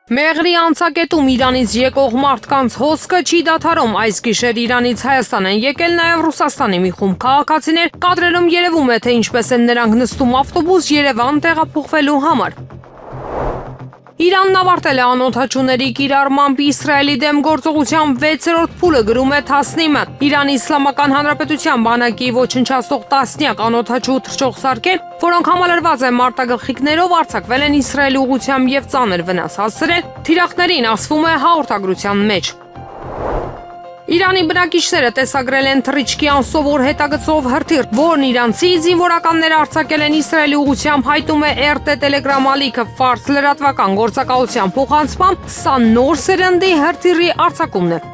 Մեղրի անցակետում Իրանից եկող մարդկանց հոսքը չի դադարում։ Այս գիշեր Իրանից Հայաստան են եկել նաև Ռուսաստանի մի խումբ քաղաքացիներ։ Կադրերում երևում է, թե ինչպես են նրանք նստում ավտոբուս Երևան տեղափոխվելու համար։ Իրանն ավարտել է անօդաչուների կիրառմամբ Իսրայելի դեմ գործողության 6-րդ փուլը, գրում է Թասնիմը։ Իրանի Իսլամական Հանրապետության բանակի ոչնչացնող տասնյակ անօդաչու թռչող սարքեր, որոնք համալրված են մարտագլխիկներով, արձակվել են Իսրայելի ուղղությամբ եւ ծանր վնաս հասցրել թիրախներին, ասվում է հաղորդագրության մեջ։ Իրանի բնակիչները տեսագրել են թռիչքի անսովոր հետագծով հրթիռ, որն իրանցի զինվորականները արձակել են Իսրայելի ուղղությամբ, հայտում է RT Telegram ալիքը ֆարս լրատվական գործակալության փոխանցմամբ, սա նոր սերնդի հրթիռի արձակումն է։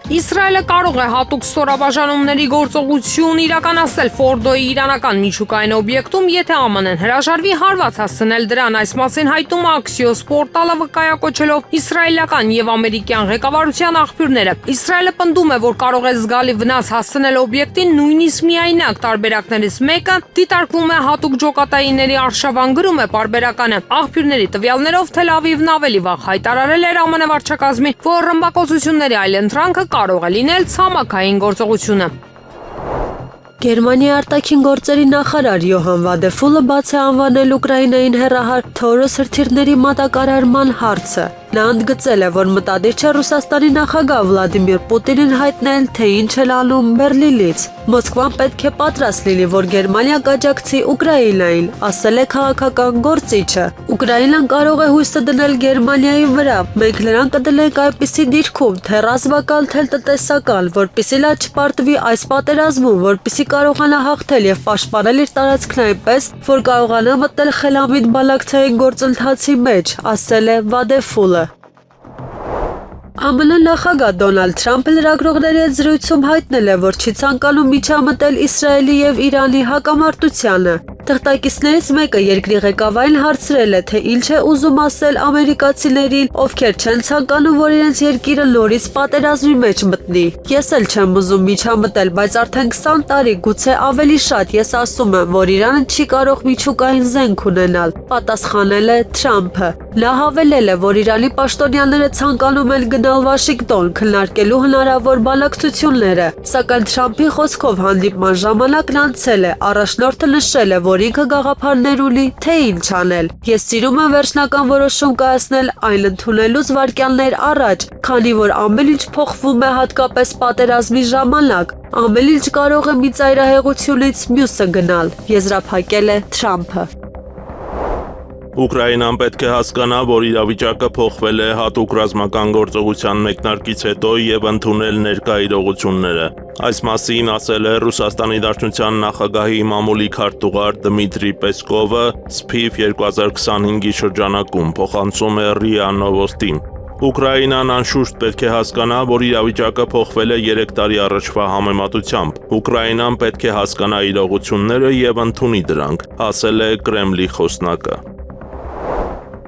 Իսրայելը կարող է հատուկ ստորաբաժանումների գործողություն իրականացնել Ֆորդոյի իրանական միջուկային օբյեկտում, եթե ԱՄՆ-ն հրաժարվի հարված հասցնել դրան, այս մասին հայտում է Axios պորտալը, վկայակոչելով իսրայելական եւ ամերիկյան ղեկավարության աղբյուրները։ Իսրայելը պնդում է, որ կարող է զգալի վնաս հասցնել օբյեկտին, նույնիսկ միայնակ տարբերակներից մեկը դիտարկվում է հատուկ ջոկատայինների արշավան, գրում է պարբերականը։ Աղբյուրների տվյալներով Թել Ավիվն ավելի վաղ հայտարարել էր ԱՄՆ վարչակազմին, որ ռմբակոծությունների այլընտրանքը կարող է լինել ցամաքային գործողությունը։ Գերմանիայի արտաքին գործերի նախարար Յոհան Վադեֆուլը բաց է անվանել Ուկրաինային հեռահար Թորոս հրթիռների մատակարարման հարցը։ Նա ընդգծել է, որ մտադիր չէ Ռուսաստանի նախագահ Վլադիմիր Պուտինին հայտնել, թե ինչ է անում Բերլինից։ Մոսկվան պետք է պատրաստ լինի, որ Գերմանիա կաջակցի Ուկրաինային, ասել է քաղաքական գործիչը։ Ուկրաինան կարող է հույսը դնել Գերմանիայի վրա։ Մենք նրան կդնենք այնպիսի դիրքում, թե ռազմական, թե տնտեսական, որպեսզի նա չպարտվի այս պատերազմում, որպեսզի կարողանա հաղթել եւ պաշտպանել իր տարածքն այնպես, որ կարողանա մտնել խելամիտ բանակցային գործընթացի մեջ, ասել է Վադեֆուլը։ ԱՄՆ նախագահ Դոնալդ Թրամփը լրագրողների հետ զրույցում հայտնել է, որ չի ցանկանում միջամտել Իսրայելի եւ Իրանի հակամարտությանը։ Թղթակիցներից մեկը երկրի ղեկավարին հարցրել է, թե ինչ է ուզում ասել ամերիկացիներին, ովքեր չեն ցանկանում, որ իրենց երկիրը նորից պատերազմի մեջ մտնի։ Ես էլ չեմ ուզում միջամտել, բայց արդեն 20 տարի, գուցե ավելի շատ, ես ասում եմ, որ Իրանը չի կարող միջուկային զենք ունենալ, պատասխանել է Թրամփը։ Նա հավելել է, որ Իրանի պաշտոնյաները ցանկանում են գնալ Վաշինգտոն քննարկելու հնարավոր բանակցությունները, սակայն Թրամփի խոսքով հանդիպման ժամանակն անցել է, առաջնորդը նշել է, որ ինքը գաղափարներ ունի, թե ինչ անել։ Ես սիրում եմ վերջնական որոշում կայացնել այն ընդունելուց վայրկյաններ առաջ, քանի որ ամեն ինչ փոխվում է հատկապես պատերազմի ժամանակ, ամեն ինչ կարող է մի ծայրահեղությունից մյուսը գնալ, եզրափակել է Թրամփը։ Ուկրաինան պետք է հասկանա, որ իրավիճակը փոխվել է հատուկ ռազմական գործողության մեկնարկից հետո եւ ընդունել ներկա իրողությունները։ Այս մասին ասել է Ռուսաստանի Դաշնության նախագահի մամուլի քարտուղար Դմիտրի Պեսկովը SPIF 2025-ի շրջանակում, փոխանցում է ՌԻԱ Նովոստին։ Ուկրաինան անշուշտ պետք է հասկանա, որ իրավիճակը փոխվել է 3 տարի առաջվա համեմատությամբ։ Ուկրաինան պետք է հասկանա իրողությունները եւ ընդունի դրանք, ասել է Կրեմլի խոսնակը։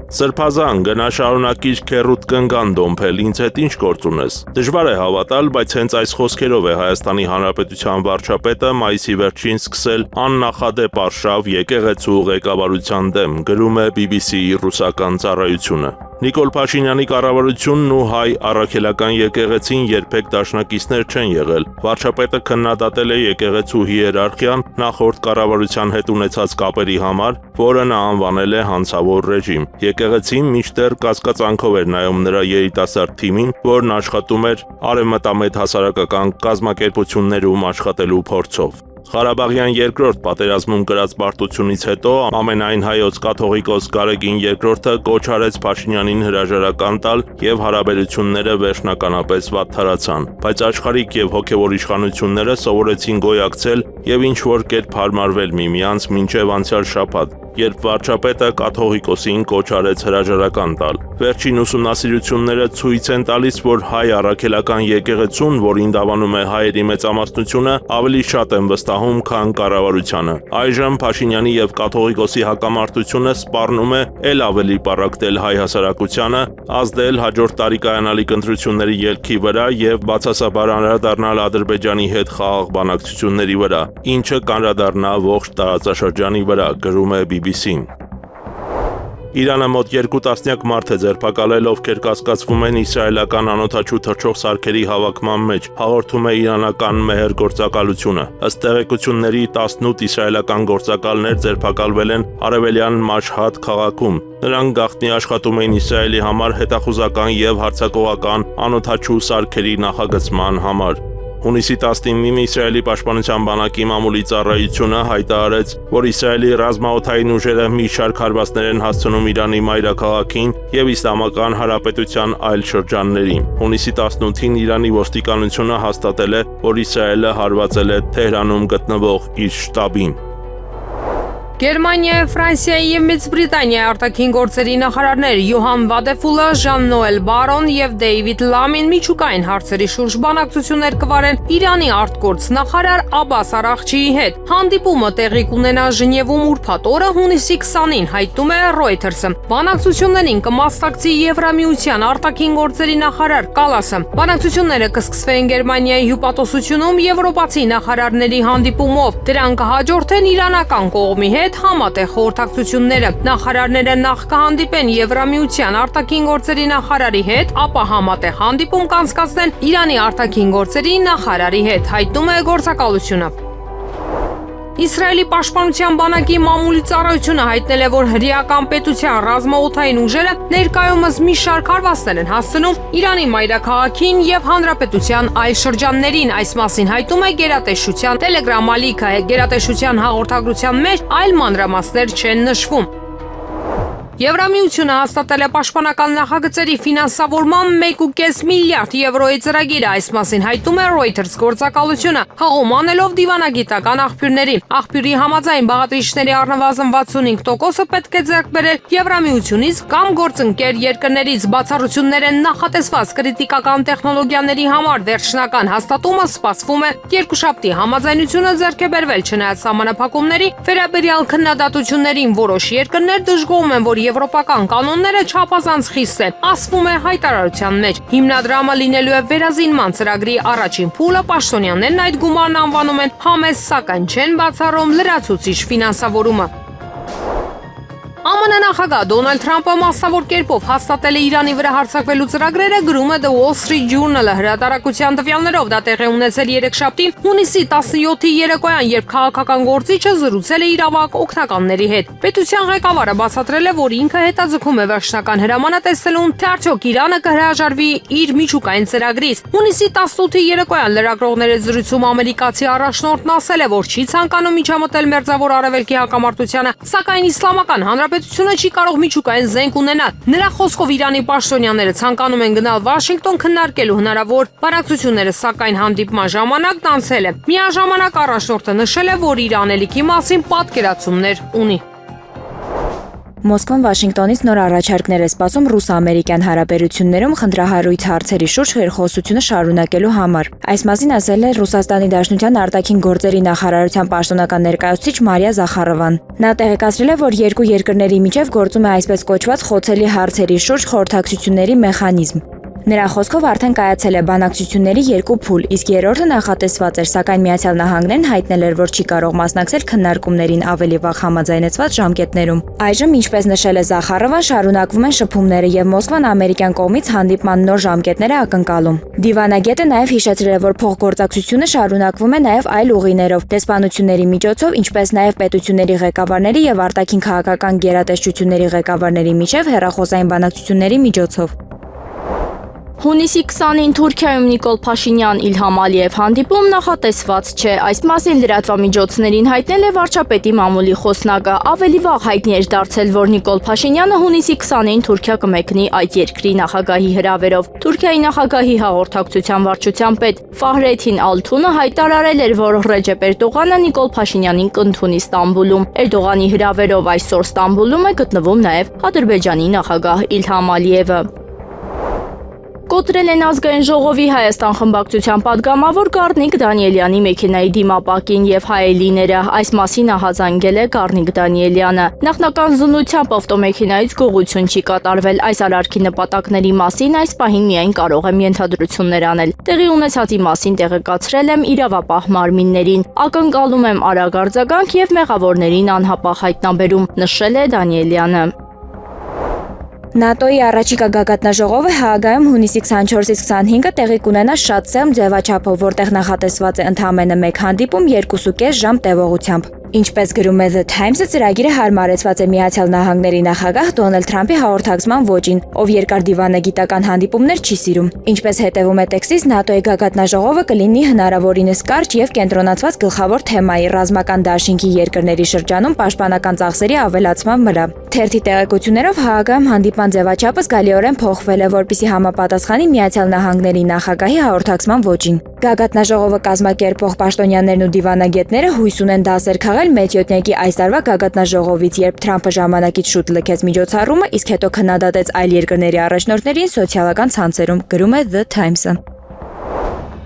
Սրբազան, գնա շարունակիր քեռուդ կնգան դոմփել, ինձ հետ ինչ գործ ունես։ Դժվար է հավատալ, բայց հենց այս խոսքերով է Հայաստանի Հանրապետության վարչապետը մայիսի վերջին սկսել աննախադեպ արշավ եկեղեցու ղեկավարության դեմ, գրում է BBC-ի ռուսական ծառայությունը։ Նիկոլ Փաշինյանի կառավարությունն ու հայ առաքելական եկեղեցին երբեք դաշնակիցներ չեն եղել։ Վարչապետը քննադատել է եկեղեցու հիերարխիան նախորդ կառավարության հետ ունեցած կապերի համար, որը նա անվանել է հանցավոր ռեժիմ։ Եկեղեցին միշտեռ կասկածանքով էր նայում նրա երիտասարդ թիմին, որն աշխատում էր արևմտամետ հասարակական կազմակերպություններում աշխատելու փորձով։ Ղարաբաղյան երկրորդ պատերազմում կրած պարտությունից հետո ամենայն հայոց կաթողիկոս Գարեգին II-ը կոչ արեց Փաշինյանին հրաժարական տալ եւ հարաբերությունները վերջնականապես վատթարացան, բայց աշխարհիկ եւ հոգեվոր իշխանությունները սովորեցին գոյակցել եւ ինչ որ կերպ հարմարվել միմյանց մինչեւ անցյալ շաբաթ, երբ վարչապետը կաթողիկոսին կոչ արեց հրաժարական տալ։ Վերջին ուսումնասիրությունները ցույց են տալիս, որ հայ առաքելական եկեղեցուն, որին դավանում է հայերի մեծամասնությունը, ավելի շատ են վստահում, քան կառավարությանը։ Այժմ Փաշինյանի եւ կաթողիկոսի հակամարտությունը սպառնում է ել ավելի պառակտել հայ հասարակությանը, ազդել հաջորդ տարի կայանալիք ընտրությունների ելքի վրա եւ բացասաբար անդրադառնալ Ադրբեջանի հետ խաղաղ բանակցությունների վրա, ինչը կանդրադառնա ողջ տարածաշրջանի վրա, գրում է BBC-ն։ Իրանը մոտ 2 տասնյակ մարդ է ձերբակալել, ովքեր կասկածվում են իսրայելական անօդաչու թռչող սարքերի հավաքման մեջ, հաղորդում է իրանական Մեհեր գործակալությունը։ Ըստ տեղեկությունների 18 իսրայելական գործակալներ ձերբակալվել են արևելյան Մաշհադ քաղաքում։ Նրանք գաղտնի աշխատում էին Իսրայելի համար հետախուզական եւ հարձակողական անօդաչու սարքերի նախագծման համար։ Հունիսի 19-ին Իսրայելի պաշտպանության բանակի մամուլի ծառայությունը հայտարարեց, որ Իսրայելի ռազմաօդային ուժերը մի շարք հարվածներ են հասցնում Իրանի մայրաքաղաքին եւ Իսլամական Հանրապետության այլ շրջաններին։ Հունիսի 18-ին Իրանի ոստիկանությունը հաստատել է, որ Իսրայելը հարվածել է Թեհրանում գտնվող իր շտաբին։ Գերմանիայի, Ֆրանսիայի եւ Մեծ Բրիտանիայի արտաքին գործերի նախարարներ Յոհան Վադեֆուլը, Ժան-Նոել Բարոն եւ Դեյվիդ Լամին միջուկային հարցերի շուրջ բանակցություններ կվարեն Իրանի արտգործ նախարար Աբբաս Արաղչիի հետ։ Հանդիպումը տեղի կունենա Ժնևում ուրբաթ օրը հունիսի 20-ին, հայտնում է Reuters-ը։ Բանակցություններին կմասնակցի Եվրամիության արտաքին գործերի նախարար Կալասը։ Բանակցությունները կսկսվեն Գերմանիայի հյուպատոսությունում եվրոպացի նախարարների հանդիպումով։ Դրան կհաջորդեն իրանական կողմի հետ համատեղ խորհրդակցությունները։ Նախարարները նախ կհանդիպեն Եվրամիության արտաքին գործերի նախարարի հետ, ապա համատեղ հանդիպում կանցկացնեն Իրանի արտաքին գործերի նախարարի հետ, հայտնում է գործակալությունը։ Իսրայելի պաշտպանության բանակի մամուլի ծառայությունը հայտնել է, որ հրեական պետության ռազմաօդային ուժերը ներկայումս մի շարք հարվածներ են հասցնում Իրանի մայրաքաղաքին եւ հանրապետության այլ շրջաններին։ Այս մասին հայտում է գերատեսչության Telegram ալիքը։ Գերատեսչության հաղորդագրության մեջ այլ մանրամասներ չեն նշվում։ Եվրամիությունը հաստատել է պաշտպանական նախագծերի ֆինանսավորման 1.5 միլիարդ եվրոյի ծրագիրը, այս մասին հայտում է Reuters գործակալությունը, հղում անելով դիվանագիտական աղբյուրների։ Աղբյուրի համաձայն բաղադրիչների առնվազն 65%-ը պետք է ձեռք բերել Եվրամիությունից կամ գործընկեր երկրներից։ Բացառություններ են նախատեսված կրիտիկական տեխնոլոգիաների համար։ Վերջնական հաստատումը սպասվում է երկուշաբթի։ Համաձայնությունը ձեռք է բերվել չնայած սահմանափակումների վերաբերյալ քննադատություններին։ Որոշ երկրներ դժգոհում են, որ եվրոպական կանոնները չափազանց խիստ են, ասվում է հայտարարության մեջ։ Հիմնադրամը լինելու է վերազինման ծրագրի առաջին փուլը, պաշտոնյաներն այդ գումարն անվանում են համեստ, սակայն չեն բացառում լրացուցիչ ֆինանսավորումը։ ԱՄՆ նախագահ Դոնալդ Թրամփը մասսավոր կերպով հաստատել է Իրանի վրա հարձակվելու ծրագրերը, գրում է The Wall Street Journal-ը։ Հրատարակության տվյալներով դա տեղի ունեցել երեքշաբթի հունիսի 17-ի երեկոյան, երբ քաղաքական գործիչը զրուցել է իր ավագ օգնականների հետ։ Պետության ղեկավարը բացատրել է, որ ինքը հետաձգում է վերջնական հրամանը տեսնելուն, թե արդյոք Իրանը կհրաժարվի իր միջուկային ծրագրից։ Հունիսի 18-ի երեկոյան լրագրողների զրույցում ամերիկացի առաջնորդն ասել է, որ չի ցանկանում միջամտել Մերձավոր Արևելքի հակամարտությանը, սակայն Իսլամական Հանրապետությունը չի կարող միջուկային զենք ունենալ։ Նրա խոսքով Իրանի պաշտոնյաները ցանկանում են գնալ Վաշինգտոն քննարկելու հնարավոր բանակցությունները, սակայն հանդիպման ժամանակն անցել է։ Միաժամանակ առաջնորդը նշել է, որ իր անելիքի մասին պատկերացումներ ունի։ Մոսկվան Վաշինգտոնից նոր առաջարկներ է սպասում ռուս-ամերիկյան հարաբերություններում խնդրահարույց հարցերի շուրջ երկխոսությունը շարունակելու համար։ Այս մասին ասել է Ռուսաստանի Դաշնության արտաքին գործերի նախարարության պաշտոնական ներկայացուցիչ Մարիա Զախարովան։ Նա տեղեկացրել է, որ երկու երկրների միջև գործում է այսպես կոչված խոցելի հարցերի շուրջ խորհրդակցությունների մեխանիզմ։ Նրա խոսքով արդեն կայացել է բանակցությունների երկու փուլ, իսկ երրորդը նախատեսված էր, սակայն Միացյալ Նահանգներն հայտնել էր, որ չի կարող մասնակցել քննարկումներին ավելի վաղ համաձայնեցված ժամկետներում։ Այժմ, ինչպես նշել է Զախարովան, շարունակվում են շփումները եւ Մոսկվան ամերիկյան կողմից հանդիպման նոր ժամկետներ է ակնկալում։ Դիվանագետը նաեւ հիշեցրել է, որ փոխգործակցությունը շարունակվում է նաեւ այլ ուղիներով, դեսպանությունների միջոցով, ինչպես նաեւ պետությունների ղեկավարների եւ արտաքին քաղաքական գերատեսչությունների ղեկավարների միջև հեռախոսային բանակցությունների միջոցով։ Հունիսի 20-ին Թուրքիայում Նիկոլ Փաշինյան Իլհամ Ալիև հանդիպում նախատեսված չէ։ Այս մասին լրատվամիջոցներին հայտնել է վարչապետի մամուլի խոսնակը։ Ավելի վաղ հայտնի էր դարձել, որ Նիկոլ Փաշինյանը հունիսի 20-ին Թուրքիա կմեկնի այդ երկրի նախագահի հրավերով։ Թուրքիայի նախագահի հաղորդակցության վարչության պետ Ֆահրեթին Ալթունը հայտարարել էր, որ Ռեջեփ Էրդողանը Նիկոլ Փաշինյանին կընդունի Ստամբուլում։ Էրդողանի հրավերով այսօր Ստամբուլում է գտնվում նաև Ադրբեջանի նախագահ Իլհամ Ալիևը։ Կոտրել են ազգային ժողովի Հայաստան խմբակցության падգամավոր Գառնիկ Դանիելյանի մեքենայի դիմապակին եւ հայելիները, այս մասին ահազանգել է Գառնիկ Դանիելյանը։ Նախնական զննությամբ ավտոմեքենայից գողություն չի կատարվել, այս արարքի նպատակների մասին այս պահին միայն կարող եմ ենթադրություններ անել։ Տեղի ունեցածի մասին տեղեկացրել եմ իրավապահ մարմիններին, ակնկալում եմ արագ արձագանք եւ մեղավորներին անհապաղ հայտնաբերում, նշել է Դանիելյանը։ ՆԱՏՕ-ի առաջիկա գագաթնաժողովը Հաագայում հունիսի 24-ից 25-ը տեղի կունենա շատ սեղմ ձևաչափով, որտեղ նախատեսված է ընդամենը մեկ հանդիպում 2.5 ժամ տևողությամբ։ Ինչպես գրում է The Times-ը, ծրագիրը հարմարեցված է Միացյալ Նահանգների նախագահ Դոնալդ Թրամփի հաղորդակցման ոճին, ով երկար դիվանագիտական հանդիպումներ չի սիրում։ Ինչպես հետևում է տեքստից, ՆԱՏՕ-ի գագաթնաժողովը կլինի հնարավորինս կարճ եւ կենտրոնացված գլխավոր թեմայի՝ ռազմական դաշինքի երկրների շրջանում պաշտպանական ծախսերի ավելացման վրա։ Թերթի տեղեկություններով Հաագայում հանդիպման ձևաչափը զգալիորեն փոխվել է, որպեսզի համապատասխանի Միացյալ Նահանգների նախագահի հաղորդակցման ոճին։ Գագաթնաժողովը կազմակերպող պաշտոնյաներն ու դիվանագետները հույս ունեն դասեր քաղել Մեծյոտնյակի այս տարվա գագաթնաժողովից, երբ Թրամփը ժամանակից շուտ լքեց միջոցառումը, իսկ հետո քննադատեց այլ երկրների առաջնորդներին սոցիալական ցանցերում, գրում է The Times-ը։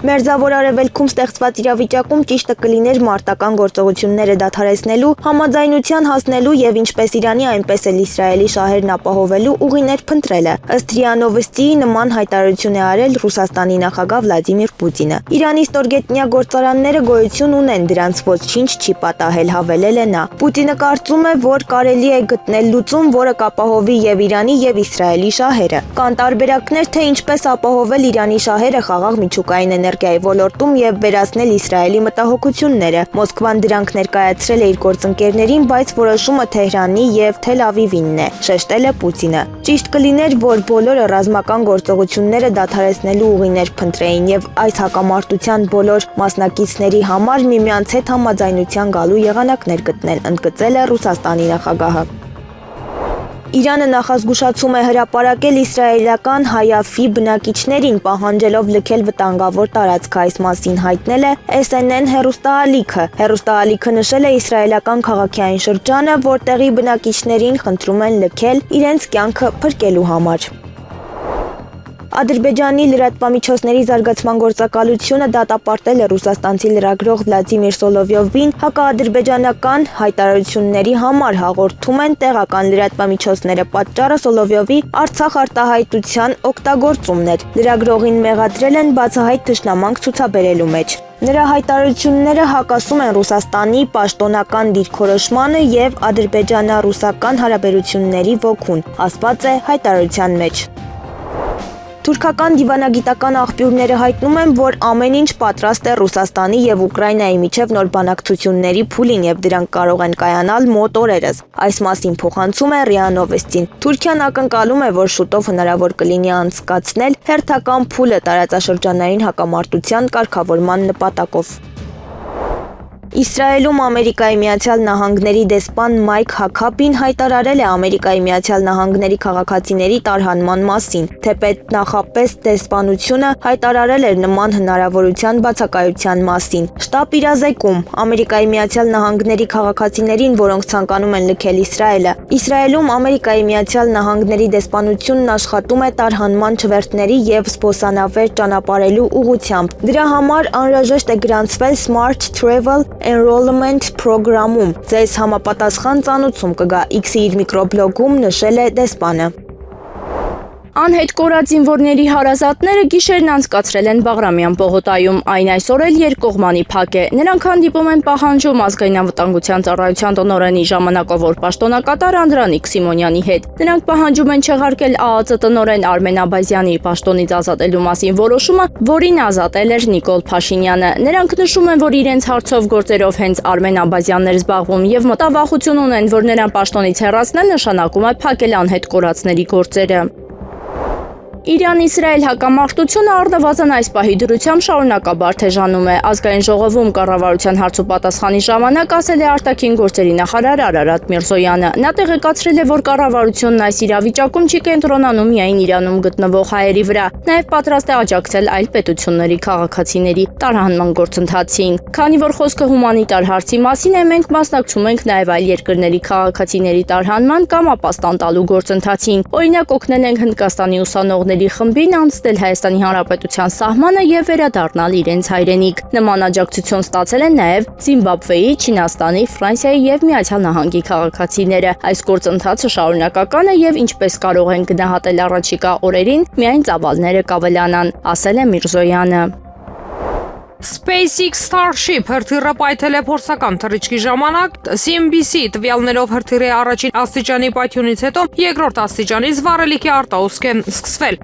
Մերձավոր Արևելքում ստեղծված իրավիճակում ճիշտը կլիներ մարտական գործողությունները դադարեցնելու, համաձայնության հասնելու եւ ինչպես Իրանի, այնպես էլ Իսրայելի շահերն ապահովելու ուղիներ փնտրելը։ Ըստ ՌԻԱ Նովոստիի նման հայտարարություն է արել Ռուսաստանի նախագահ Վլադիմիր Պուտինը։ Իրանի ստորգետնյա գործարանները գոյություն ունեն, դրանց ոչինչ չի պատահել, հավելել է նա։ Պուտինը կարծում է, որ կարելի է գտնել լուծում, որը կապահովի եւ Իրանի եւ Իսրայելի շահերը։ Կան տարբերակներ, թե ինչպես ապահովել Իրանի շահերը խաղաղ միջուկային էներգիայի ոլորտում եւ վերացնել Իսրայելի մտահոգությունները։ Մոսկվան դրանք ներկայացրել է իր գործընկերներին, բայց որոշումը Թեհրանի եւ Թել Ավիվինն է, շեշտել է Պուտինը։ Ճիշտ կլիներ, որ բոլորը ռազմական գործողությունները դադարեցնելու ուղիներ փնտրեին եւ այս հակամարտության բոլոր մասնակիցների համար միմյանց հետ համաձայնության գալու եղանակներ գտնել, ընդգծել է Ռուսաստանի նախագահը։ Իրանը նախազգուշացում է հրապարակել իսրայելական Հայաֆի բնակիչներին, պահանջելով լքել վտանգավոր տարածքը, այս մասին հայտնել է SNN հեռուստաալիքը։ Հեռուստաալիքը նշել է իսրայելական քաղաքային շրջանը, որտեղի բնակիչներին խնդրում են լքել իրենց կյանքը փրկելու համար։ Ադրբեջանի լրատվամիջոցների զարգացման գործակալությունը դատապարտել է ռուսաստանցի լրագրող Վլադիմիր Սոլովյովին հակաադրբեջանական հայտարարությունների համար, հաղորդում են տեղական լրատվամիջոցները։ Պատճառը Սոլովյովի Արցախ արտահայտության օգտագործումն էր։ Լրագրողին մեղադրել են բացահայտ թշնամանք ցուցաբերելու մեջ։ Նրա հայտարարությունները հակասում են Ռուսաստանի պաշտոնական դիրքորոշմանը եւ ադրբեջանա-ռուսական հարաբերությունների ոգուն, ասված է հայտարարության մեջ։ Թուրքական դիվանագիտական աղբյուրները հայտնում են, որ ամեն ինչ պատրաստ է Ռուսաստանի եւ Ուկրաինայի միջև նոր բանակցությունների փուլին եւ դրանք կարող են կայանալ մոտ օրերս։ Այս մասին փոխանցում է ՌԻԱ Նովոստին։ Թուրքիան ակնկալում է, որ շուտով հնարավոր կլինի անցկացնել հերթական փուլը տարածաշրջանային հակամարտության կարգավորման նպատակով։ Իսրայելում Ամերիկայի Միացյալ Նահանգների դեսպան Մայք Հաքաբին հայտարարել է Ամերիկայի Միացյալ Նահանգների քաղաքացիների տարհանման մասին, թեպետ նախապես դեսպանությունը հայտարարել էր նման հնարավորության բացակայության մասին։ Շտապ իրազեկում Ամերիկայի Միացյալ Նահանգների քաղաքացիներին, որոնք ցանկանում են լքել Իսրայելը։ Իսրայելում Ամերիկայի Միացյալ Նահանգների դեսպանությունն աշխատում է տարհանման չվերթների եւ սպոսանավեր ճանապարհելու ուղղությամբ։ Դրա համար անհրաժեշտ է գրանցվել Smart Travel Enrollment Program-ում։ Ձեզ համապատասխան ծանուցում կգա, X-ի իր միկրոբլոգում նշել է դեսպանը։ Անհետ կորած զինվորների հարազատները գիշերն անցկացրել են Բաղրամյան պողոտայում, այն այսօր էլ երկկողմանի փակ է։ Նրանք հանդիպում են պահանջում ազգային անվտանգության ծառայության տնօրենի ժամանակավոր պաշտոնակատար Անդրանիկ Սիմոնյանի հետ։ Նրանք պահանջում են չեղարկել ԱԱԾ տնօրեն Արմեն Աբազյանի պաշտոնից ազատելու մասին որոշումը, որին ազատել էր Նիկոլ Փաշինյանը։ Նրանք նշում են, որ իրենց հարցով գործերով հենց Արմեն Աբազյանն էր զբաղվում եւ մտավախություն ունեն, որ նրան պաշտոնից հեռացնել նշանակում է փակել անհետ կորածների գործերը։ Իրան-Իսրայել հակամարտությունը առնվազն այս պահի դրությամբ շարունակաբար թեժանում է։ Ազգային ժողովում կառավարության հարցուպատասխանի ժամանակ ասել է արտաքին գործերի նախարար Արարատ Միրզոյանը։ Նա տեղեկացրել է, որ կառավարությունն այս իրավիճակում չի կենտրոնանում միայն Իրանում գտնվող հայերի վրա, նաև պատրաստ է աջակցել այլ պետությունների քաղաքացիների տարհանման գործընթացին։ Քանի որ խոսքը հումանիտար հարցի մասին է, մենք մասնակցում ենք նաև այլ երկրների քաղաքացիների տարհանման կամ ապաստան տալու գործընթացին։ Օրինակ օգնել ենք Հնդկաստանի ուսանողների խմբին անցնել Հայաստանի Հանրապետության սահմանը եւ վերադառնալ իրենց հայրենիք։ Նման աջակցություն ստացել են նաեւ Զիմբաբվեի, Չինաստանի, Ֆրանսիայի եւ Միացյալ Նահանգի քաղաքացիները։ Այս գործընթացը շարունակական է եւ ինչպես կարող են գնահատել առաջիկա օրերին, միայն ծավալները կավելանան, ասել է Միրզոյանը։ SpaceX Starship հրթիռը պայթել է փորձական թռիչքի ժամանակ, CNBC տվյալներով հրթիռի առաջին աստիճանի պայթյունից հետո երկրորդ աստիճանից վառելիքի արտահոսք է սկսվել։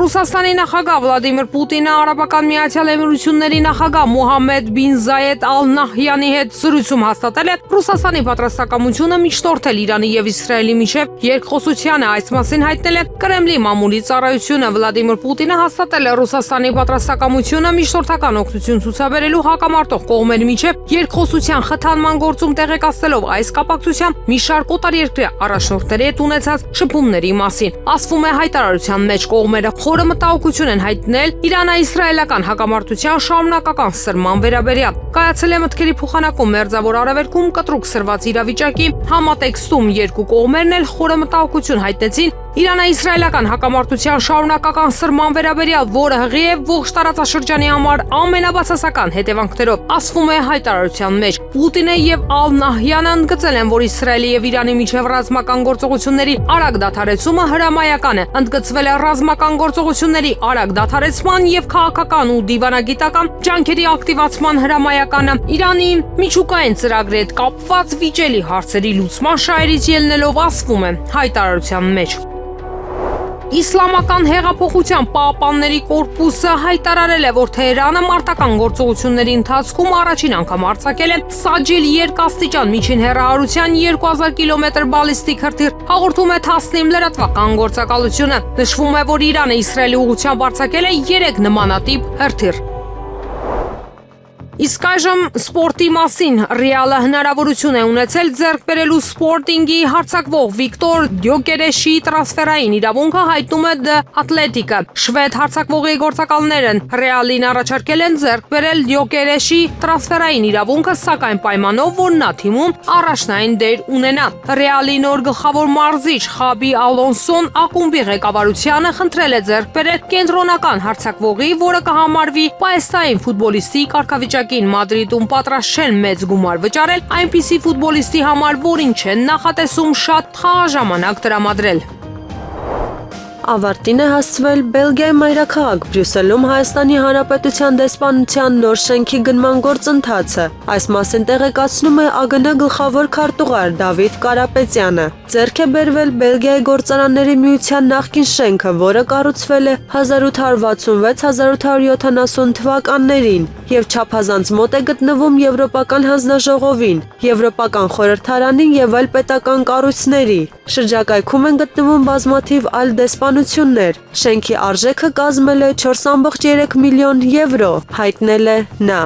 Ռուսաստանի նախագահ Վլադիմիր Պուտինը Արաբական Միացյալ Էմիրությունների նախագահ Մոհամմեդ բին Զայեդ Ալ Նահյանի հետ զրույցում հաստատել է Ռուսաստանի պատրաստակամությունը միջնորդել Իրանի եւ Իսրայելի միջև երկխոսությանը, այս մասին հայտնել է Կրեմլի մամուլի ծառայությունը։ Վլադիմիր Պուտինը հաստատել է Ռուսաստանի պատրաստակամությունը միջնորդական օգնություն ցուցաբերելու հակամարտող կողմերի միջև երկխոսության խթանման գործում տեղեկացնելով այս կապակցությամբ մի շարք օտարերկրյա առաջնորդների հետ ունեցած շփումների մասին։ Ասվում է հայտարարության մեջ կողմերը խորը մտահոգություն են հայտնել Իրано-իսրայելական հակամարտության շարունակական սրման վերաբերյալ։ Կայացել է մտքերի փոխանակում Մերձավոր Արևելքում կտրուկ սրված իրավիճակի համատեքստում երկու կողմերն էլ խորը մտահոգություն հայտնեցին Իրано-իսրայելական հակամարտության շարունակական սրման վերաբերյալ, որը հղի է ողջ տարածաշրջանի համար ամենաբացասական հետևանքներով։ Ասվում է հայտարարության մեջ Պուտինը եւ Ալ Նահյանը ընդգծել են, որ Իսրայելի եւ Իրանի միջև ռազմական գործողությունների արագ դադարեցումը հրամայական է։ Ընդգծվել է ռազմական գործողությունների արագ դադարեցման եւ քաղաքական ու դիվանագիտական ջանքերի ակտիվացման հրամայականը Իրանի միջուկային ծրագրի հետ կապված վիճելի հարցերի լուծման շահերից ելնելով ասվում է հայտարարության մեջ։ Իսլամական հեղափոխության պահապանների կորպուսը հայտարարել է, որ Թեհրանը մարտական գործողությունների ընթացքում առաջին անգամ արձակել է Սաջիլ երկաստիճան միջին հեռահարության 2000 կիլոմետր բալիստիկ հրթիռ, հաղորդում է Թասնիմ լրատվական գործակալությունը։ Նշվում է, որ Իրանը Իսրայելի ուղղությամբ արձակել է 3 նմանատիպ հրթիռ։ Իսկ այժմ սպորտի մասին Ռեալը հնարավորություն է ունեցել ձեռք բերելու Սպորտինգի հարձակվող Վիկտոր Գյոկերեշի տրանսֆերային իրավունքը, հայտնում է The Athletic-ը։ Շվեդ հարձակվողի գործակալներն Ռեալին առաջարկել են ձեռք բերել Գյոկերեշի տրանսֆերային իրավունքը, սակայն պայմանով, որ նա թիմում առաջնային դեր ունենա։ Ռեալի նոր գլխավոր մարզիչ Խաբի Ալոնսոն ակումբի ղեկավարությանը խնդրել է ձեռք բերել կենտրոնական հարձակվողի, որը կհամարվի պայեստային ֆուտբոլիստի կարգավիճակի Մադրիդում պատրաստ չեն մեծ գումար վճարել այնպիսի ֆուտբոլիստի համար, որին չեն նախատեսում շատ խաղաժամանակ տրամադրել։ Ավարտին է հասցվել Բելգիայի մայրաքաղաք Բրյուսելում Հայաստանի Հանրապետության դեսպանության նոր շենքի գնման գործընթացը։ Այս մասին տեղեկացնում է ԱԳՆ գլխավոր քարտուղար Դավիթ Կարապետյանը։ Ձեռք է բերվել Բելգիայի գործարանների միության նախկին շենքը, որը կառուցվել է 1866-1870 թվականներին եւ չափազանց մոտ է գտնվում Եվրոպական հանձնաժողովին, Եվրոպական խորհրդարանին եւ այլ պետական կառույցների։ Շրջակայքում են գտնվում բազմաթիվ այլ դեսպանություններ։ Շենքի արժեքը կազմել է 4.3 միլիոն եվրո, հայտնել է նա։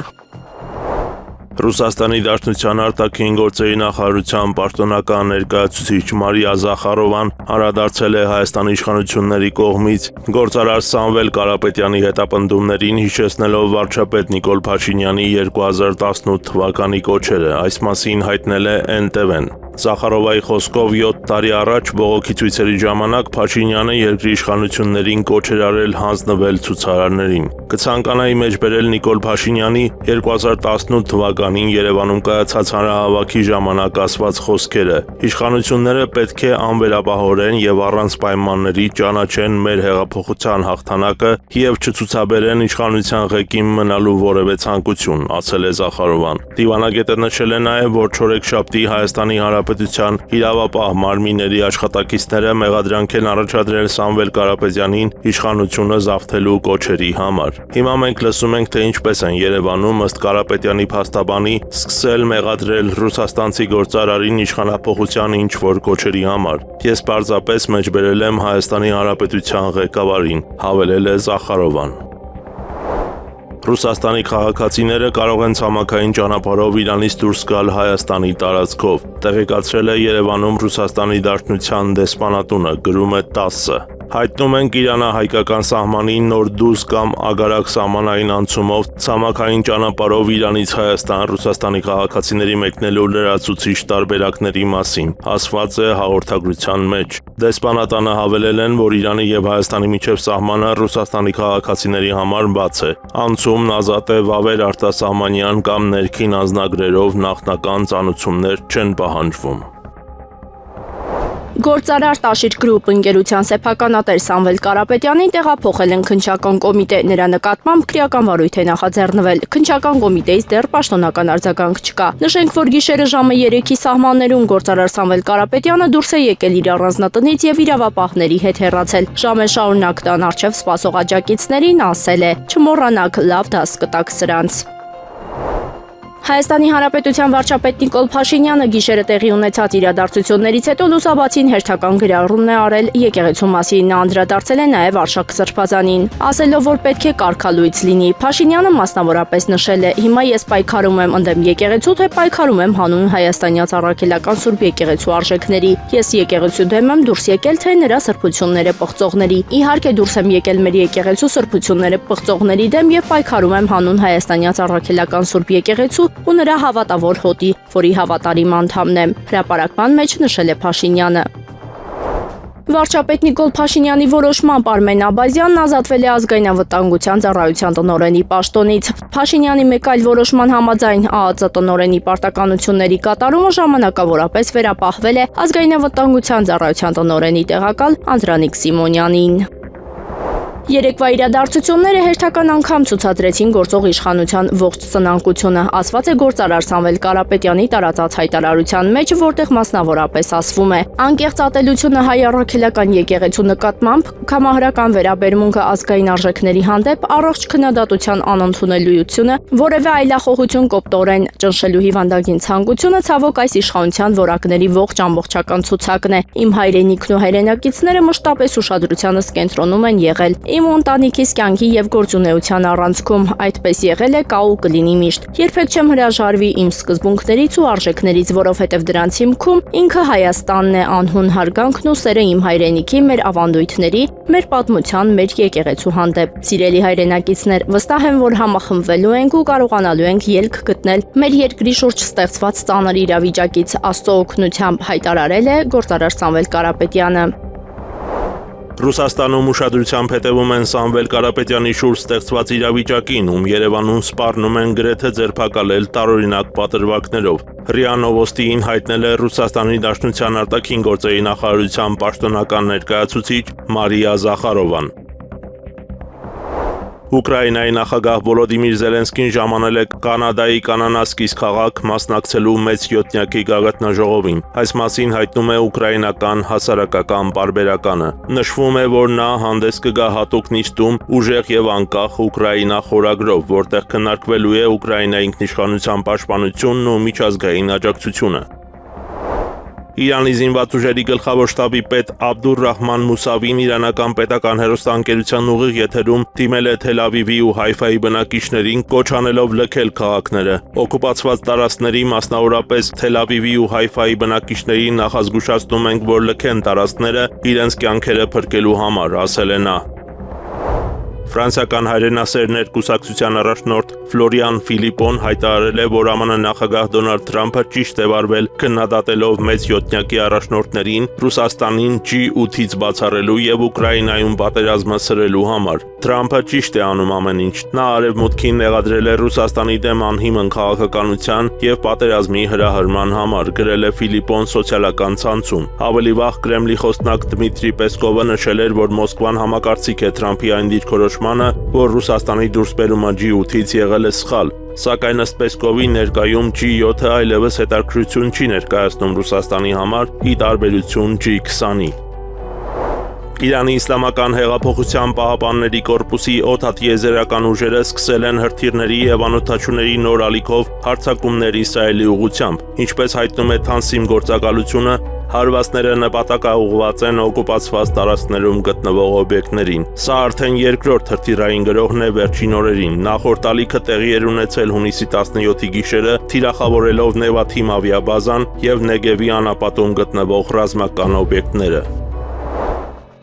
Ռուսաստանի Դաշնության արտաքին գործերի նախարարության պաշտոնական ներկայացուցիչ Մարիա Զախարովան անդրադարձել է Հայաստանի իշխանությունների կողմից գործարար Սամվել Կարապետյանի հետապնդումներին, հիշեցնելով վարչապետ Նիկոլ Փաշինյանի 2018 թվականի կոչերը։ Այս մասին հայտնել է NTV-ն։ Զախարովայի խոսքով 7 տարի առաջ բողոքի ցույցերի ժամանակ Փաշինյանը երկրի իշխանություններին կոչ էր արել հանձնվել ցուցարարներին։ Կցանկանայի մեջբերել Նիկոլ Փաշինյանի 2018 թվականին Երևանում կայացած հանրահավաքի ժամանակ ասված խոսքերը. «Իշխանությունները պետք է անվերապահորեն եւ առանց պայմանների ճանաչեն մեր հեղափոխության հաղթանակը եւ չցուցաբերեն իշխանության ղեկին մնալու որևէ ցանկություն», ասել է Զախարովան։ Դիվանագետը նշել է նաեւ, որ չորեքշաբթի Հայաստանի Հանրապետության իրավապահ մարմինների աշխատակիցները մեղադրանք են առաջադրել Սամվել Կարապետյանին իշխանությունը զավթելու կոչերի համար։ Հիմա մենք լսում ենք, թե ինչպես են Երևանում ըստ Կարապետյանի փաստաբանի սկսել մեղադրել ռուսաստանցի գործարարին իշխանապողության ինչ-որ կոչերի համար։ Ես պարզապես մեջբերել եմ Հայաստանի Հանրապետության ղեկավարին, հավելել է Զախարովան։ Ռուսաստանի քաղաքացիները կարող են ցամաքային ճանապարհով Իրանից դուրս գալ Հայաստանի տարածքով, տեղեկացրել է Երևանում Ռուսաստանի Դաշնության դեսպանատունը, գրում է ՏԱՍՍ-ը։ Հայտնում ենք Իրանա-հայկական սահմանին նոր դուս կամ ագարակ սահմանային անցումով ցամաքային ճանապարհով Իրանից Հայաստան Ռուսաստանի քաղաքացիների մեկնելու լրացուցիչ տարբերակների մասին, ասված է հաղորդագրության մեջ։ Դեսպանատանը հավելել են, որ Իրանի եւ Հայաստանի միջև սահմանը Ռուսաստանի քաղաքացիների համար բաց է։ Անցումն ազատ է, վավեր արտասահմանյան կամ ներքին անձնագրերով նախնական ծանուցումներ չեն պահանջվում։ Գործարար Տաշիր գրուպ ընկերության սեփականատեր Սամվել Կարապետյանին տեղափոխել են քննչական կոմիտե, նրա նկատմամբ քրեական վարույթ է նախաձեռնվել։ Քննչական կոմիտեից դեռ պաշտոնական արձագանք չկա։ Նշենք, որ գիշերը ժամը 3-ի սահմաններում գործարար Սամվել Կարապետյանը դուրս է եկել իր առանձնատնից եւ իրավապահների հետ հեռացել։ Ժամը շարունակ տան առջև սպասող աջակիցներին ասել է. «Չմոռանաք, լավ դաս կտաք սրանց»։ Հայաստանի Հանրապետության վարչապետ Նիկոլ Փաշինյանը գիշերը տեղի ունեցած իրադարձություններից հետո լուսաբացին հերթական գրառում է արել եկեղեցու մասին, նա անդրադարձել է նաև Արշակ Սրբազանին, ասելով, որ պետք է կարգալույծ լինի։ Փաշինյանը մասնավորապես նշել է. «Հիմա ես պայքարում եմ ընդդեմ եկեղեցու, թե պայքարում եմ հանուն հայաստանյաց առաքելական Սուրբ եկեղեցու արժեքների։ Ես եկեղեցու դեմ եմ դուրս եկել, թե նրա սրբությունները պղծողների։ Իհարկե դուրս եմ եկել մեր եկեղեցու սրբությունները պղծողների դեմ եւ պայքարում եմ հանուն հայաստանյաց առաքելական Սուրբ եկեղեցու ու նրա հավատավոր հոտի, որի հավատարիմ անդամն եմ», հրապարակման մեջ նշել է Փաշինյանը։ Վարչապետ Նիկոլ Փաշինյանի որոշմամբ Արմեն Աբազյանն ազատվել է ազգային անվտանգության ծառայության տնօրենի պաշտոնից։ Փաշինյանի մեկ այլ որոշման համաձայն ԱԱԾ տնօրենի պարտականությունների կատարումը ժամանակավորապես վերապահվել է ազգային անվտանգության ծառայության տնօրենի տեղակալ Անդրանիկ Սիմոնյանին։ Երեկվա իրադարձությունները հերթական անգամ ցուցադրեցին գործող իշխանության ողջ սնանկությունը, ասված է գործարար Սամվել Կարապետյանի տարածած հայտարարության մեջ, որտեղ մասնավորապես ասվում է. «Անկեղծ ատելությունը հայ առաքելական եկեղեցու նկատմամբ, կամահրական վերաբերմունքը ազգային արժեքների հանդեպ, առողջ քննադատության անընդունելիությունը, որևէ այլախոհություն կոպտորեն ճնշելու հիվանդագին ցանկությունը ցավոք այս իշխանության որակների ողջ ամբողջական ցուցակն է։ Իմ հայրենիքն ու հայրենակիցները մշտապես ուշադրությանս կենտրոնում են եղել։ Իմ ընտանիքիս կյանքի եւ գործունեության առանցքում այդպես եղել է, կա ու կլինի միշտ։ Երբեք չեմ հրաժարվի իմ սկզբունքներից ու արժեքներից, որովհետեւ դրանց հիմքում ինքը Հայաստանն է, անհուն հարգանքն ու սերը իմ հայրենիքի, մեր ավանդույթների, մեր պատմության, մեր եկեղեցու հանդեպ։ Սիրելի հայրենակիցներ, վստահ եմ, որ համախմբվելու ենք ու կարողանալու ենք ելք գտնել մեր երկրի շուրջ ստեղծված ծանր իրավիճակից Աստծո օգնությամբ», հայտարարել է գործարար Սամվել Կարապետյանը։ Ռուսաստանում ուշադրությամբ հետևում են Սամվել Կարապետյանի շուրջ ստեղծված իրավիճակին, ում Երևանում սպառնում են գրեթե ձերբակալել տարօրինակ պատրվակներով։ ՌԻԱ Նովոստիին հայտնել է Ռուսաստանի Դաշնության արտաքին գործերի նախարարության պաշտոնական ներկայացուցիչ Մարիա Զախարովան։ Ուկրաինայի նախագահ Վոլոդիմիր Զելենսկին ժամանել է Կանադայի Կանանասկիս քաղաք մասնակցելու մեծ յոթնյակի գագաթնաժողովին։ Այս մասին հայտնում է ուկրաինական հասարակական պարբերականը։ Նշվում է, որ նա հանդես կգա հատուկ նիստում ուժեղ եւ անկախ Ուկրաինա խորագրով, որտեղ քննարկվելու է Ուկրաինայի ինքնիշխանության պաշտպանությունն ու միջազգային աջակցությունը։ Իրանի զինված ուժերի գլխավոր շտաբի պետ Աբդուր Ռահման Մուսավին իրանական պետական հեռուստաընկերության ուղիղ եթերում դիմել է Թել Ավիվի ու Հայֆայի բնակիչներին, կոչ անելով լքել քաղաքները։ Օկուպացված տարածքների, մասնավորապես Թել Ավիվի ու Հայֆայի բնակիչներին նախազգուշացնում ենք, որ լքեն տարածքները իրենց կյանքերը փրկելու համար, ասել է նա։ Ֆրանսիական հայրենասերներ կուսակցության առաջնորդ Ֆլորիան Ֆիլիպոն հայտարարել է, որ ԱՄՆ նախագահ Դոնալդ Թրամփը ճիշտ է վարվել, քննադատելով մեծ յոթնյակի առաջնորդներին Ռուսաստանին G8-ից բացառելու եւ Ուկրաինայում պատերազմը սրելու համար։ Թրամփը ճիշտ է անում ամեն ինչ։ Նա արևմուտքին մեղադրել է Ռուսաստանի դեմ անհիմն քաղաքականության եւ պատերազմի հրահրման համար, գրել է Ֆիլիպոն սոցիալական ցանցում։ Ավելի վաղ Կրեմլի խոսնակ Դմիտրի Պեսկովը նշել էր, որ Մոսկվան համակարծիք է Թրամփի այն դիրքորոշմանը, որ Ռուսաստանի դուրսբերումը G8-ից եղել է սխալ։ Սակայն ըստ Պեսկովի ներկայում G7-ը այլևս հետաքրքրություն չի ներկայացնում Ռուսաստանի համար, ի տարբերություն G20-ի։ Իրանի Իսլամական հեղափոխության պահապանների կորպուսի օդատիեզերական ուժերը սկսել են հրթիռների եւ անօդաչուների նոր ալիքով հարձակումներ Իսրայելի ուղղությամբ։ Ինչպես հայտնում է Թանսիմ գործակալությունը, հարվածները նպատակաուղղված են օկուպացված տարածքներում գտնվող օբյեկտներին։ Սա արդեն երկրորդ հրթիռային գրոհն է վերջին օրերին։ Նախորդ ալիքը տեղի էր ունեցել հունիսի 17-ի գիշերը, թիրախավորելով Նևաթիմ ավիաբազան եւ Նեգևի անապատում գտնվող ռազմական օբյեկտները։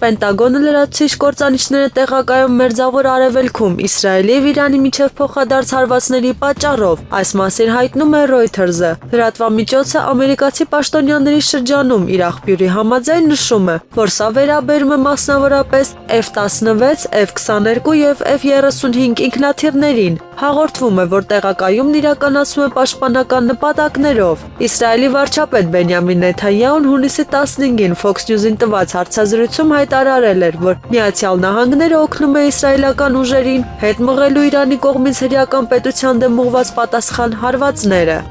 Պենտագոնը լրացուցիչ կործանիչներ է տեղակայում Մերձավոր Արևելքում Իսրայելի եւ Իրանի միջև փոխադարձ հարվածների պատճառով։ Այս մասին հայտնում է Reuters-ը։ Լրատվամիջոցը ամերիկացի պաշտոնյաների շրջանում իր աղբյուրի համաձայն նշում է, որ սա վերաբերում է մասնավորապես F-16, F-22 եւ F-35 ինքնաթիռներին, Հաղորդվում է, որ տեղակայումն իրականացվում է պաշտպանական նպատակներով։ Իսրայելի վարչապետ Բենյամին Նեթանյահուն հունիսի 15-ին Fox News-ին տված հարցազրույցում հայտարարել էր, որ Միացյալ Նահանգները օգնում է իսրայելական ուժերին հետ մղելու Իրանի կողմից հրեական պետության դեմ ուղղված պատասխան հարվածները։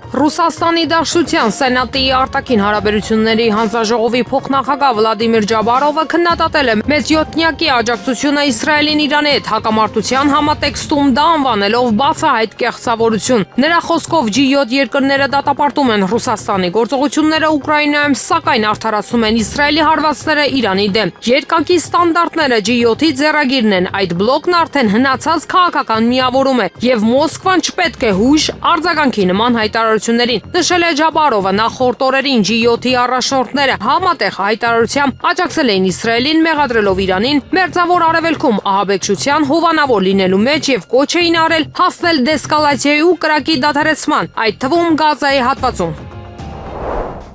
Ռուսաստանի Դաշնության Սենատի արտաքին հարաբերությունների հանձնաժողովի փոխնախագահ Վլադիմիր Ջաբարովը քննադատել է մեծյոթնյակի աջակցությունը Իսրայելին Իրանի հետ հակամարտության համատեքստում դա անվանելով բացահայտ կեղծավորություն։ Նրա խոսքով G7 երկրները դատապարտում են Ռուսաստանի գործողությունները Ուկրաինայում, սակայն արդարացնում են Իսրայելի հարվածները Իրանի դեմ։ Երկակի ստանդարտները G7-ի ձեռագիրն են, այդ բլոկն արդեն հնացած քաղաքական միավորում է, եւ Մոսկվան չպետք է հույժ արձագանքի նման հայտարարություններին։ Նշել է Ջաբարովը, նախորդ օրերին G7-ի առաջնորդները համատեղ հայտարարությամբ աջակցել էին Իսրայելին, մեղադրելով Իրանին մերձավոր արևելքում ահաբեկչության հովանավոր լինելու մեջ եւ կոչ էին արել հասնել դեսկալացիայի ու կրակի դադարեցման, այդ թվում Գազայի հատվածում։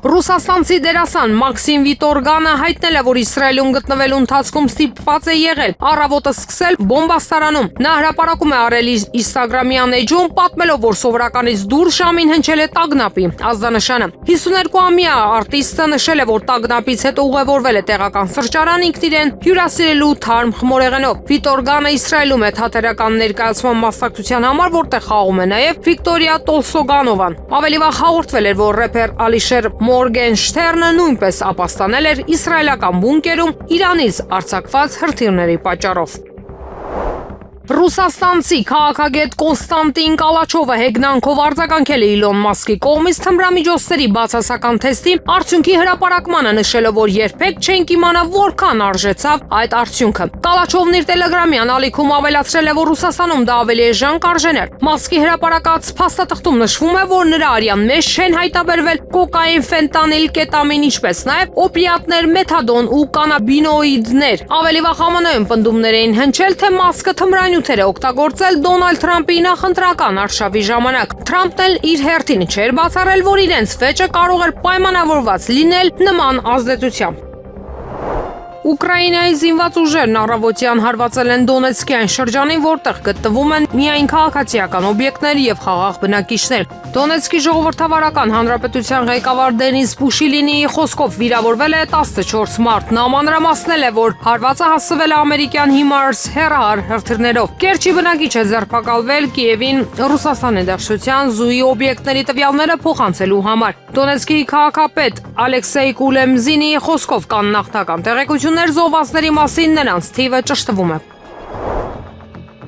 Ռուսաստանցի դերասան Մաքսիմ Վիտորգանը հայտնել է, որ Իսրայելում գտնվելու ընթացքում ստիպված է եղել առավոտը սկսել բոմբաստարանում։ Նա հրապարակում է արել Instagram-յան էջում, պատմելով, որ սովորականից դուրս ժամին հնչել է տագնապի ազդանշանը։ 52-ամյա արտիստը նշել է, որ տագնապից հետո ուղևորվել է տեղական սրճարան ինքն իրեն հյուրասիրելու թարմ խմորեղենով։ Վիտորգանը Իսրայելում է թատերական ներկայացման մասնակցության համար, որտեղ խաղում է նաև Վիկտորիա Տոլսոգանովան։ Ավելի վաղ հաղորդվել էր, որ рэփեր Ալիշեր Մորգենշտերնը նույնպես ապաստանել էր իսրայելական բունկերում Իրանից արձակված հրթիռների պատճառով։ Ռուսաստանցի քաղաքագետ Կոնստանտին Կալաչովը հեգնանքով արձագանքել է Իլոն Մասկի կողմից թմրամիջոցների բացասական թեստի արդյունքի հրապարակմանը, նշելով, որ երբեք չենք իմանա որքան արժեցավ այդ արդյունքը։ Կալաչովն իր տելեգրամյան ալիքում ավելացրել է, որ Ռուսաստանում դա ավելի էժան կարժեներ։ Մասկի հրապարակած փաստաթղթում նշվում է, որ նրա արյան մեջ չեն հայտաբերվել կոկային, ֆենտանիլ, կետամին, ինչպես նաև օպիատներ, մեթադոն ու կանաբինոիդներ։ Ավելի վաղ ԱՄՆ-ում պնդումներ էին հնչել, թե Մասկը թմրանյութեր է օգտագործել Դոնալդ Թրամփի նախընտրական արշավի ժամանակ։ Թրամփն էլ իր հերթին չէր բացառել, որ իրենց վեճը կարող էր պայմանավորված լինել նման ազդեցությամբ։ Ուկրաինայի զինված ուժերն առավոտյան հարվածել են Դոնեցկի այն շրջանին, որտեղ գտնվում են միայն քաղաքացիական օբյեկտներ եւ խաղաղ բնակիչներ։ Դոնեցկի ժողովրդավարական հանրապետության ղեկավար Դենիս Պուշիլինիի խոսքով վիրավորվել է 14 մարդ։ Նա մանրամասնել է, որ հարվածը հասցվել է ամերիկյան HIMARS հեռահար հրթիռներով։ Կերչի բնակիչ է ձերբակալվել Կիևին Ռուսաստանի Դաշնության զուի օբյեկտների տվյալները փոխանցելու համար։ Դոնեցկի քաղաքապետ Ալեքսեյ Կուլեմզինիի խոսքով կան նախնական տեղեկություններ զոհվածների մասին, նրանց թիվը ճշտվում է։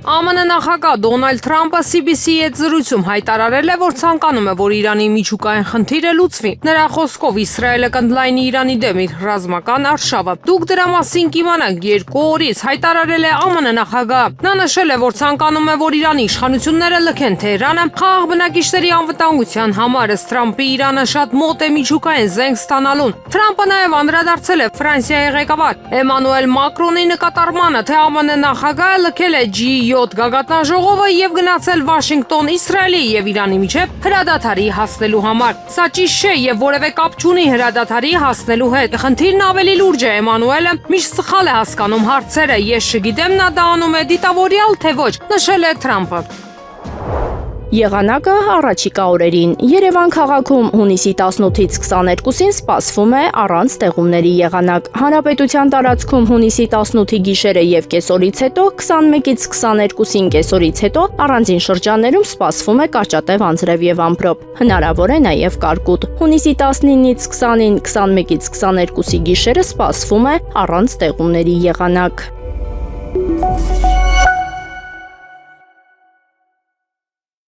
ԱՄՆ նախագահ Դոնալդ Թրամփը CBC-ի հետ զրույցում հայտարարել է, որ ցանկանում է, որ Իրանի միջուկային խնդիրը լուծվի։ Նրա խոսքով Իսրայելը կընդլայնի Իրանի դեմ իր ռազմական արշավը։ Դուք դրա մասին կիմանաք 2 օրից, հայտարարել է ԱՄՆ նախագահը։ Նա նշել է, որ ցանկանում է, որ Իրանի իշխանությունները լքեն Թեհրանը խաղաղ բնակիչների անվտանգության համար, ըստ Թրամփի Իրանը շատ մոտ է միջուկային զենք ստանալուն։ Թրամփը նաև անդրադարձել է Ֆրանսիայի ղեկավար Էմանուել Մակրոնի նկատառմանը, թե ԱՄՆ նախագահը լքել է G7 գագաթնաժողովը եւ գնացել Վաշինգտոն Իսրայելի եւ Իրանի միջեւ հրադադարի հասնելու համար։ Սա ճիշտ չէ եւ որևէ կապ չունի հրադադարի հասնելու հետ։ Խնդիրն ավելի լուրջ է, Էմանուելը միշտ սխալ է հասկանում հարցերը, ես չգիտեմ նա դա անում է դիտավորյալ թե ոչ, նշել է Թրամփը։ Եղանակը առաջիկա օրերին։ Երևան քաղաքում հունիսի 18-ից 22-ին սպասվում է առանց տեղումների եղանակ։ Հանրապետության տարածքում հունիսի 18-ի գիշերը եւ կեսօրից հետո 21-ից 22-ին կեսօրից հետո առանձին շրջաններում սպասվում է կարճատև անձրև եւ ամպրոպ։ Հնարավոր է նաեւ կարկուտ։ Հունիսի 19-ից 20-ին 21-ից 22-ի գիշերը սպասվում է առանց տեղումների եղանակ։